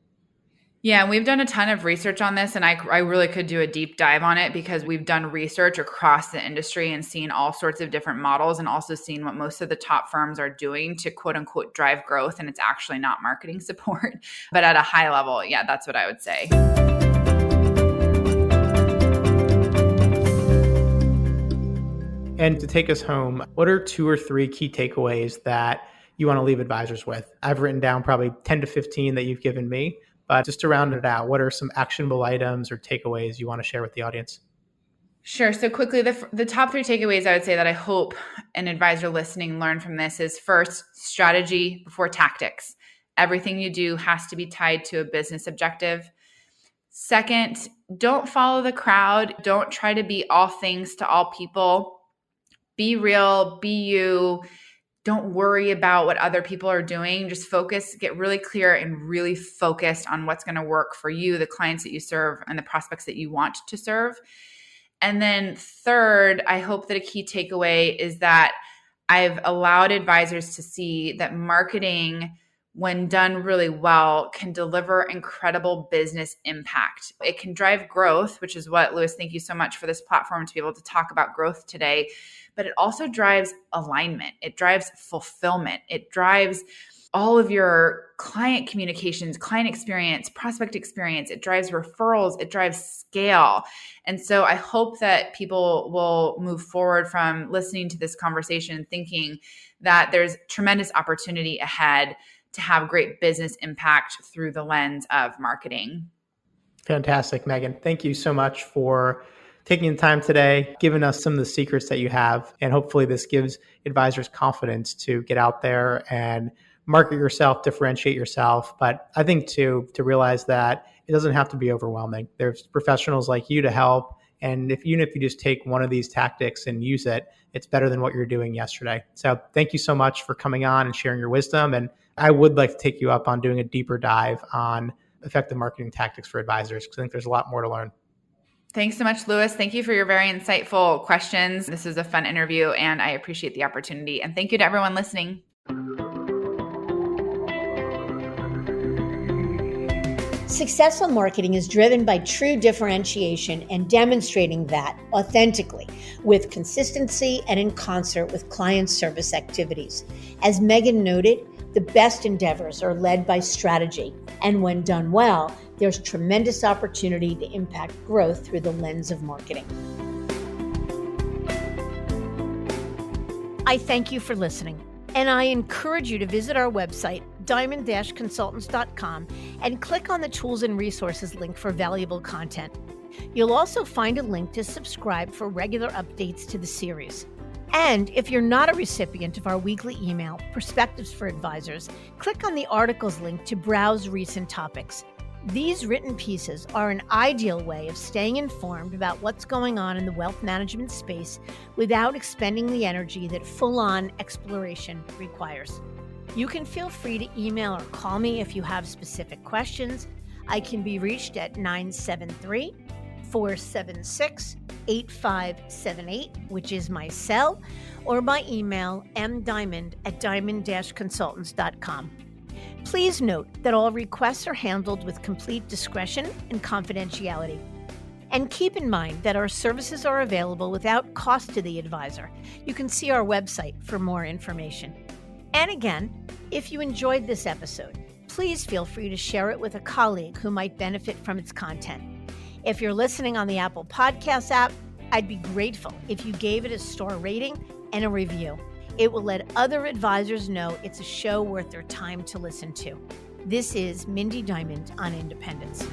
C: Yeah, we've done a ton of research on this, and I really could do a deep dive on it because we've done research across the industry and seen all sorts of different models, and also seen what most of the top firms are doing to quote unquote drive growth. And it's actually not marketing support, but at a high level, yeah, that's what I would say.
B: And to take us home, what are 2 or 3 key takeaways that you want to leave advisors with? I've written down probably 10 to 15 that you've given me. But just to round it out, what are some actionable items or takeaways you want to share with the audience?
C: Sure. So quickly, the top 3 takeaways I would say that I hope an advisor listening learn from this is, first, strategy before tactics. Everything you do has to be tied to a business objective. Second, don't follow the crowd. Don't try to be all things to all people. Be real, be you. Don't worry about what other people are doing. Just focus, get really clear and really focused on what's going to work for you, the clients that you serve, and the prospects that you want to serve. And then third, I hope that a key takeaway is that I've allowed advisors to see that marketing, when done really well, can deliver incredible business impact. It can drive growth, which is what, Louis, thank you so much for this platform to be able to talk about growth today. But it also drives alignment. It drives fulfillment. It drives all of your client communications, client experience, prospect experience. It drives referrals. It drives scale. And so I hope that people will move forward from listening to this conversation thinking that there's tremendous opportunity ahead to have great business impact through the lens of marketing.
B: Fantastic, Megan. Thank you so much for taking the time today, giving us some of the secrets that you have. And hopefully this gives advisors confidence to get out there and market yourself, differentiate yourself. But I think to realize that it doesn't have to be overwhelming. There's professionals like you to help. And even if you just take one of these tactics and use it, it's better than what you're doing yesterday. So thank you so much for coming on and sharing your wisdom. And I would like to take you up on doing a deeper dive on effective marketing tactics for advisors, because I think there's a lot more to learn.
C: Thanks so much, Louis. Thank you for your very insightful questions. This was a fun interview, and I appreciate the opportunity. And thank you to everyone listening.
A: Successful marketing is driven by true differentiation and demonstrating that authentically with consistency and in concert with client service activities. As Megan noted, the best endeavors are led by strategy, and when done well, there's tremendous opportunity to impact growth through the lens of marketing. I thank you for listening, and I encourage you to visit our website, diamond-consultants.com, and click on the Tools and Resources link for valuable content. You'll also find a link to subscribe for regular updates to the series. And if you're not a recipient of our weekly email, Perspectives for Advisors, click on the articles link to browse recent topics. These written pieces are an ideal way of staying informed about what's going on in the wealth management space without expending the energy that full-on exploration requires. You can feel free to email or call me if you have specific questions. I can be reached at 973-476-8578, which is my cell, or by email mdiamond@diamond-consultants.com. Please note that all requests are handled with complete discretion and confidentiality. And keep in mind that our services are available without cost to the advisor. You can see our website for more information. And again, if you enjoyed this episode, please feel free to share it with a colleague who might benefit from its content. If you're listening on the Apple Podcasts app, I'd be grateful if you gave it a star rating and a review. It will let other advisors know it's a show worth their time to listen to. This is Mindy Diamond on Independence.